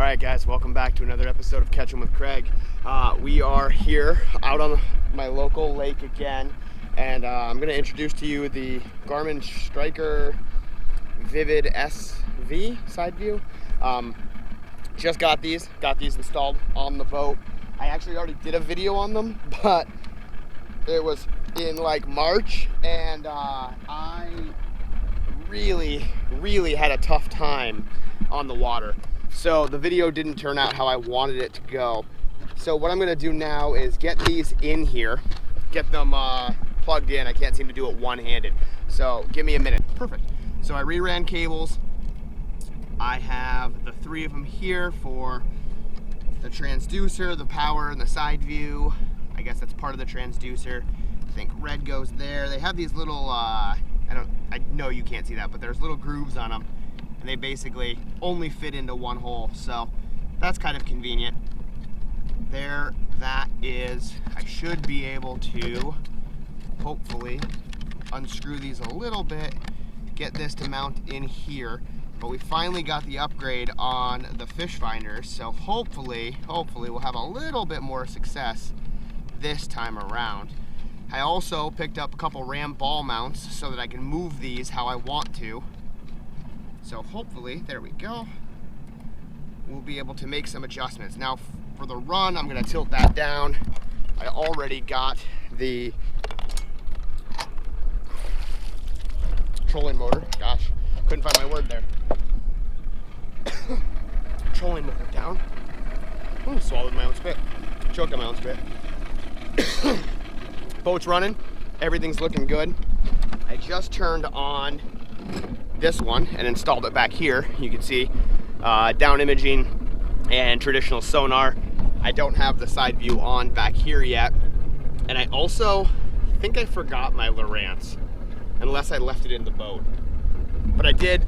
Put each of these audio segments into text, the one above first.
Alright guys, welcome back to another episode of Catch 'em with Craig. We are here out on my local lake again, and I'm going to introduce to you the Garmin Striker Vivid SV side view. Just got these installed on the boat. I actually already did a video on them, but it was in like March, and I really had a tough time on the water. So the video didn't turn out how I wanted it to go. So what I'm gonna do now is get these in here, get them plugged in. I can't seem to do it one-handed. So give me a minute. Perfect. So I reran cables. I have the 3 of them here for the transducer, the power, and the side view. I guess that's part of the transducer. I think red goes there. They have these little, I know you can't see that, but there's little grooves on them. And they basically only fit into one hole, so that's kind of convenient. There, that is. I should be able to hopefully unscrew these a little bit, get this to mount in here. But we finally got the upgrade on the fish finders, so hopefully we'll have a little bit more success this time around. I also picked up a couple ram ball mounts so that I can move these how I want to. So hopefully, there we go, we'll be able to make some adjustments. Now for the run, I'm gonna tilt that down. I already got the trolling motor. Gosh, couldn't find my word there. Trolling motor down. Ooh, swallowed my own spit. Choked on my own spit. Boat's running. Everything's looking good. I just turned on this one and installed it back here. You can see down imaging and traditional sonar. I don't have the side view on back here yet, and I also think I forgot my Lowrance, unless I left it in the boat. But I did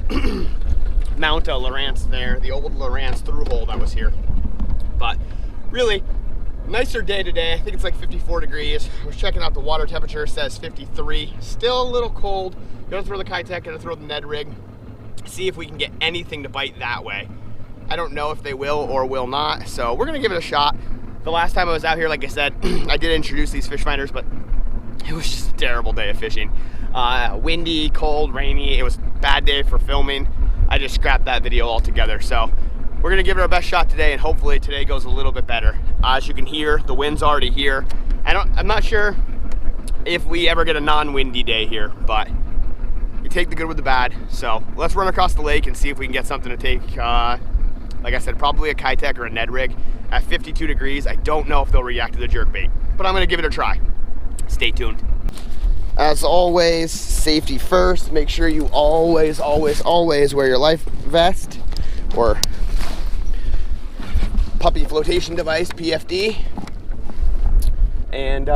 mount a Lowrance there, the old Lowrance through hole that was here. But really nicer day today. I think it's like 54 degrees. I was checking out the water temperature, says 53. Still a little cold. Gonna throw the Kitech, gonna throw the Ned rig, see if we can get anything to bite that way. I don't know if they will or will not, so we're gonna give it a shot. The last time I was out here, like I said, I did introduce these fish finders, but it was just a terrible day of fishing. Windy, cold, rainy. It was a bad day for filming. I just scrapped that video altogether. So we're gonna give it our best shot today, and hopefully today goes a little bit better. As you can hear, the wind's already here. I'm not sure if we ever get a non-windy day here, but you take the good with the bad. So let's run across the lake and see if we can get something to take, like I said, probably a Kitech or a Ned rig. At 52 degrees, I don't know if they'll react to the jerkbait, but I'm gonna give it a try. Stay tuned. As always, safety first. Make sure you always wear your life vest or puppy flotation device, PFD. And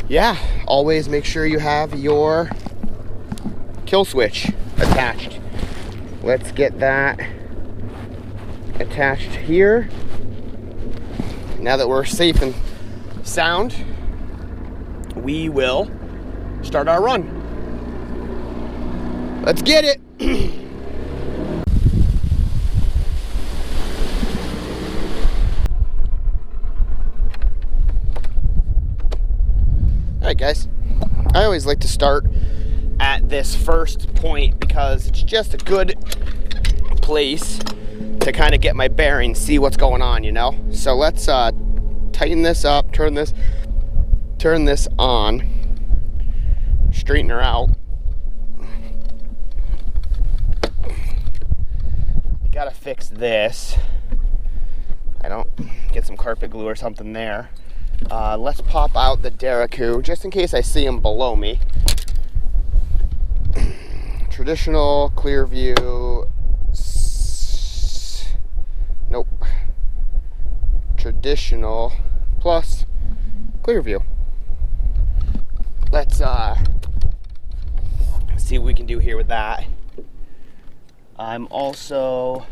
yeah, always make sure you have your kill switch attached. Let's get that attached here. Now that we're safe and sound, we will start our run. Let's get it. Alright guys, I always like to start at this first point because it's just a good place to kind of get my bearings, see what's going on, you know? So let's tighten this up, turn this on, straighten her out. I gotta fix this. I don't get some carpet glue or something there. Let's pop out the Deraku just in case I see him below me. Traditional, clear view. Nope. Traditional plus clear view. Let's see what we can do here with that. I'm also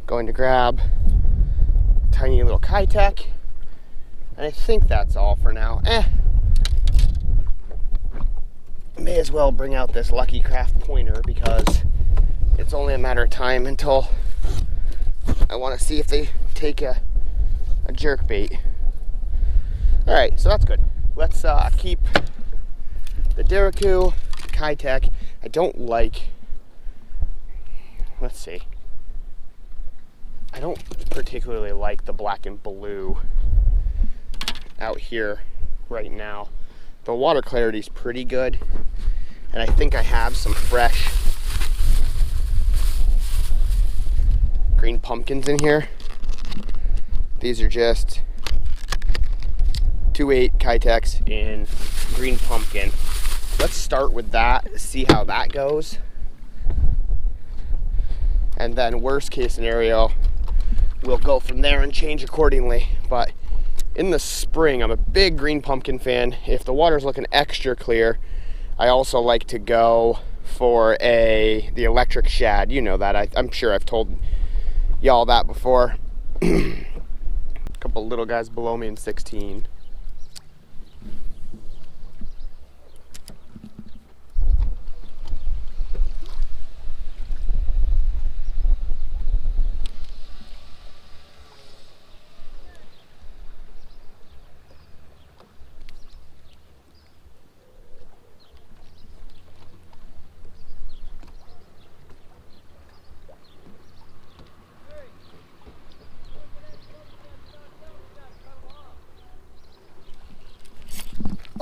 going to grab a tiny little Kitech, and I think that's all for now. May as well bring out this Lucky Craft pointer because it's only a matter of time until I want to see if they take a jerkbait. All right, so that's good. Let's keep the Deraku, Kitech. I don't like, let's see. I don't particularly like the black and blue out here right now. The water clarity is pretty good, and I think I have some fresh green pumpkins in here. These are just 2.8 Kitechs in green pumpkin. Let's start with that, see how that goes. And then worst case scenario, we'll go from there and change accordingly. But in the spring, I'm a big green pumpkin fan. If the water's looking extra clear, I also like to go for the electric shad. You know that. I'm sure I've told y'all that before. A couple little guys below me in 16.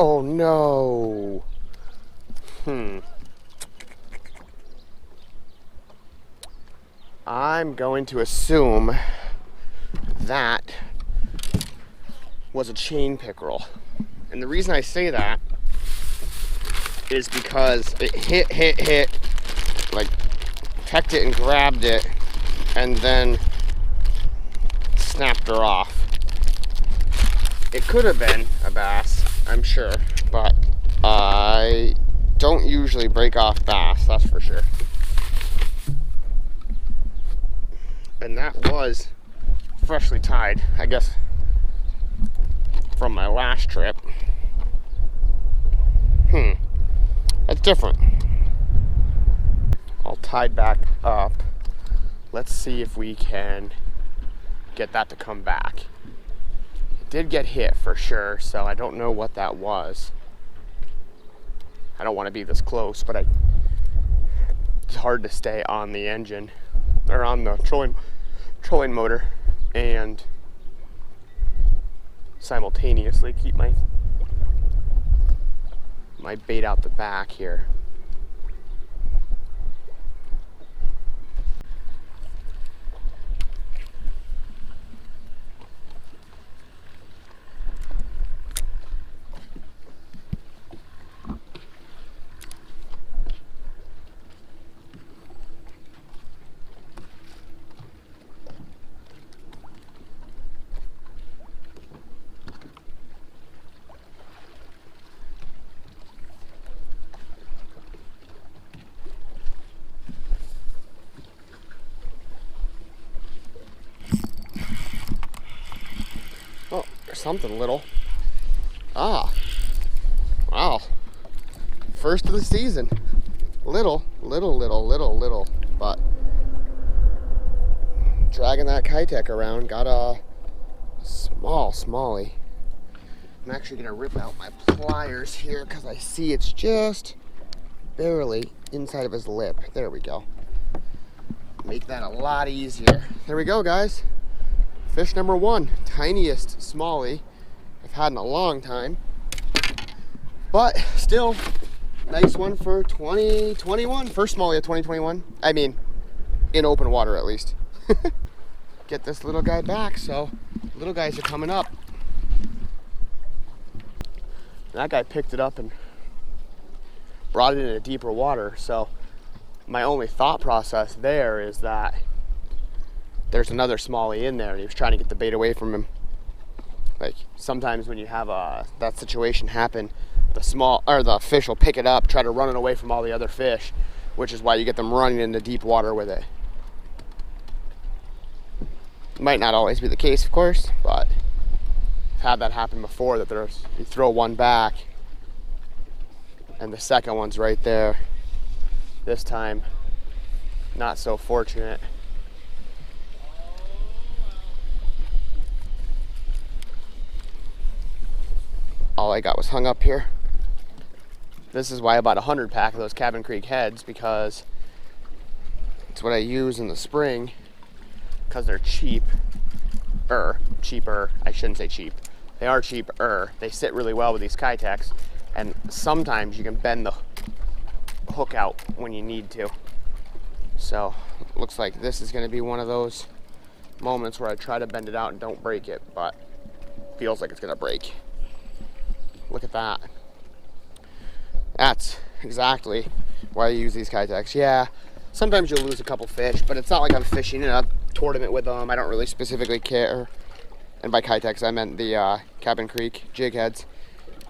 Oh no. I'm going to assume that was a chain pickerel. And the reason I say that is because it hit, like pecked it and grabbed it, and then snapped her off. It could have been a bass, I'm sure, but I don't usually break off bass, that's for sure. And that was freshly tied, I guess, from my last trip. That's different. All tied back up. Let's see if we can get that to come back. Did get hit for sure, so I don't know what that was. I don't want to be this close, but it's hard to stay on the engine or on the trolling motor and simultaneously keep my bait out the back here. Oh, there's something little. Ah, wow. First of the season. Little, but dragging that Kitech around, got a smallie. I'm actually gonna rip out my pliers here because I see it's just barely inside of his lip. There we go. Make that a lot easier. There we go, guys. Fish number one, tiniest smallie I've had in a long time, but still nice one for 2021. First smallie of 2021. I mean, in open water at least. Get this little guy back, so little guys are coming up. That guy picked it up and brought it into deeper water, so my only thought process there is that there's another smallie in there and he was trying to get the bait away from him. Like sometimes when you have that situation happen, the fish will pick it up, try to run it away from all the other fish, which is why you get them running into deep water with it. Might not always be the case, of course, but I've had that happen before, that you throw one back and the second one's right there. This time not so fortunate. All I got was hung up here. This is why I bought 100 pack of those Cabin Creek heads, because it's what I use in the spring, because they're cheaper. I shouldn't say cheap. They are cheaper. They sit really well with these Kitex, and sometimes you can bend the hook out when you need to. So looks like this is going to be one of those moments where I try to bend it out and don't break it, but feels like it's going to break. Look at that. That's exactly why I use these Kitex. Yeah, sometimes you'll lose a couple fish, but it's not like I'm fishing in a tournament with them. I don't really specifically care. And by Kitex, I meant the Cabin Creek jig heads,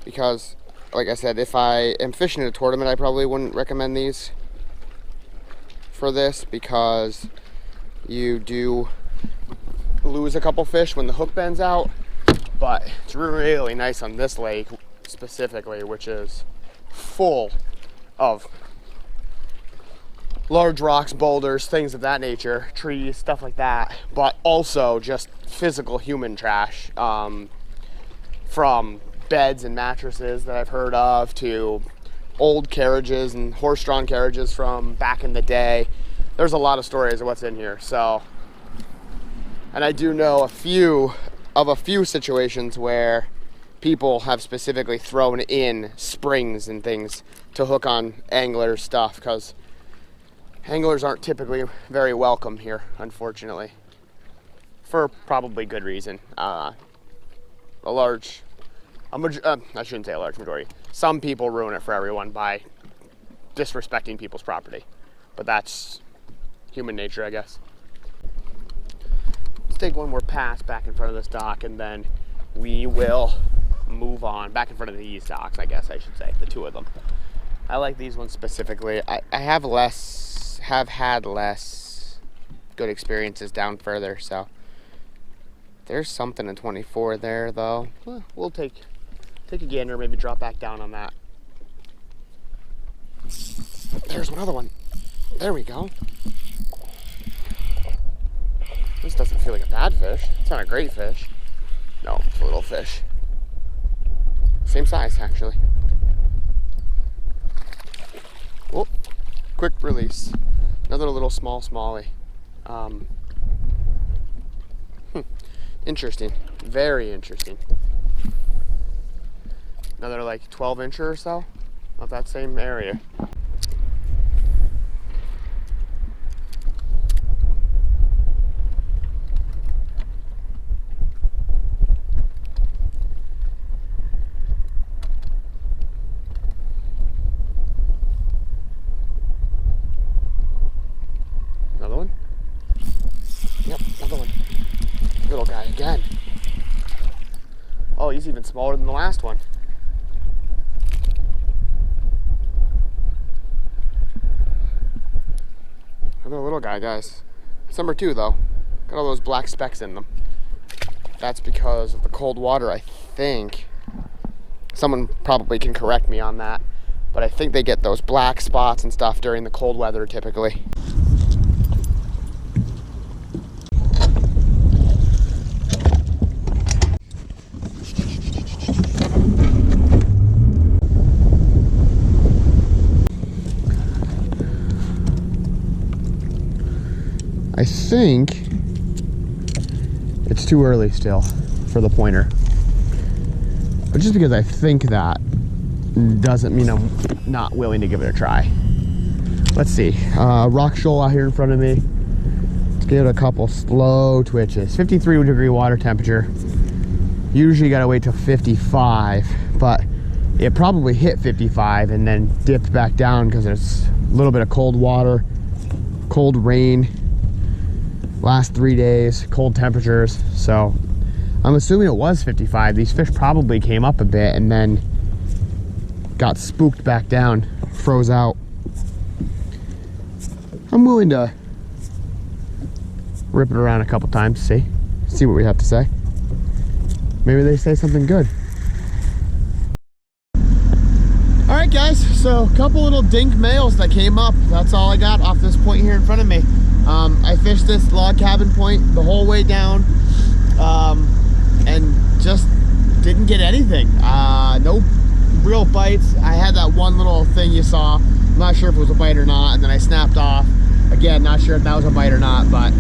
because, like I said, if I am fishing in a tournament, I probably wouldn't recommend these for this, because you do lose a couple fish when the hook bends out. But it's really nice on this lake specifically, which is full of large rocks, boulders, things of that nature, trees, stuff like that, but also just physical human trash, from beds and mattresses that I've heard of to old carriages and horse-drawn carriages from back in the day. There's a lot of stories of what's in here. So, and I do know a few situations where people have specifically thrown in springs and things to hook on angler stuff, because anglers aren't typically very welcome here, unfortunately, for probably good reason. I shouldn't say a large majority. Some people ruin it for everyone by disrespecting people's property, but that's human nature, I guess. Let's take one more pass back in front of this dock, and then we will move on back in front of these docks, I guess I should say, the two of them. I like these ones specifically. I have had less good experiences down further, so there's something in 24 there, though. We'll take a gander, maybe drop back down on that. There's another one. There we go. This doesn't feel like a bad fish. It's not a great fish. No, it's a little fish. Same size, actually. Oh, quick release. Another little smallie. Interesting. Very interesting. Another like 12-incher or so of that same area. Another one? Yep, another one. Little guy again. Oh, he's even smaller than the last one. Another little guy, guys. Some are two, though. Got all those black specks in them. That's because of the cold water, I think. Someone probably can correct me on that, but I think they get those black spots and stuff during the cold weather typically. I think it's too early still for the pointer. But just because I think that doesn't mean I'm not willing to give it a try. Let's see. Rock shoal out here in front of me. Let's give it a couple slow twitches. 53-degree water temperature. Usually you gotta wait till 55, but it probably hit 55 and then dipped back down because there's a little bit of cold water, cold rain. Last 3 days, cold temperatures, so I'm assuming it was 55. These fish probably came up a bit and then got spooked back down, froze out. I'm willing to rip it around a couple times, see what we have to say. Maybe they say something good. All right, right, guys, so a couple little dink males that came up. That's all I got off this point here in front of me. I fished this log cabin point the whole way down, and just didn't get anything. No real bites. I had that one little thing you saw. I'm not sure if it was a bite or not, and then I snapped off. Again, not sure if that was a bite or not, but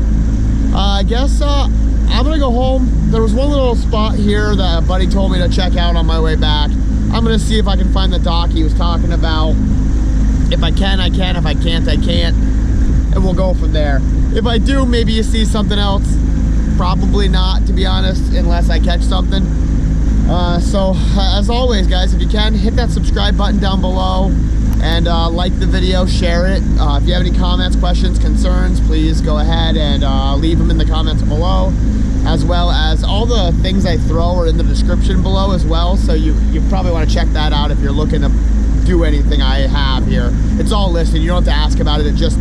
I guess I'm gonna go home. There was one little spot here that a buddy told me to check out on my way back. I'm gonna see if I can find the dock he was talking about. If I can, I can. If I can't, I can't. And we'll go from there. If I do, maybe you see something else. Probably not, to be honest, unless I catch something. So, as always, guys, if you can, hit that subscribe button down below and like the video, share it. If you have any comments, questions, concerns, please go ahead and leave them in the comments below. As well as all the things I throw are in the description below as well. So you probably want to check that out if you're looking to do anything I have here. It's all listed. You don't have to ask about it. It just,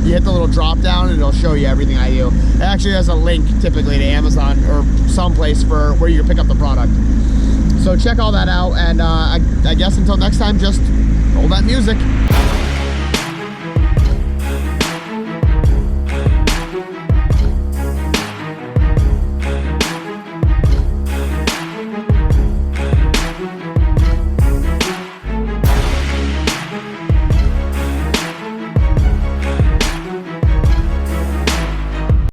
you hit the little drop down and it'll show you everything I do. It actually has a link typically to Amazon or someplace for where you can pick up the product. So check all that out, and I guess until next time, just roll that music.